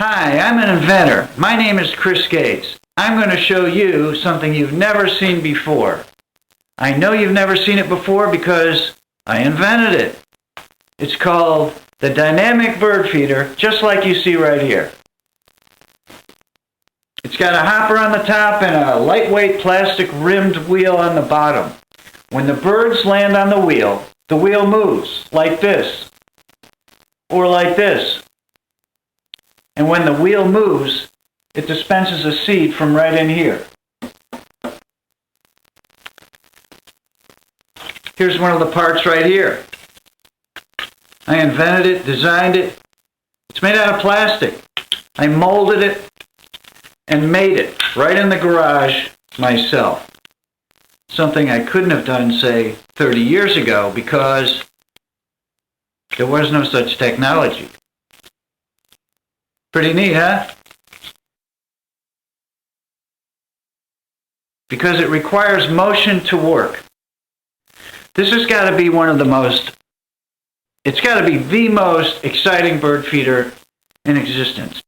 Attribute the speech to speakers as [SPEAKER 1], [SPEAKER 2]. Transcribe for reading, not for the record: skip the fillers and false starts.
[SPEAKER 1] Hi, I'm an inventor. My name is Chris Gates. I'm going to show you something you've never seen before. I know you've never seen it before because I invented it. It's called the Dynamic Bird Feeder, just like you see right here. It's got a hopper on the top and a lightweight plastic rimmed wheel on the bottom. When the birds land on the wheel moves like this or like this. And when the wheel moves, it dispenses a seed from right in here. Here's one of the parts right here. I invented it, designed it. It's made out of plastic. I molded it and made it right in the garage myself. Something I couldn't have done, say, 30 years ago because there was no such technology. Pretty neat, huh? Because it requires motion to work. This has got to be it's got to be the most exciting bird feeder in existence.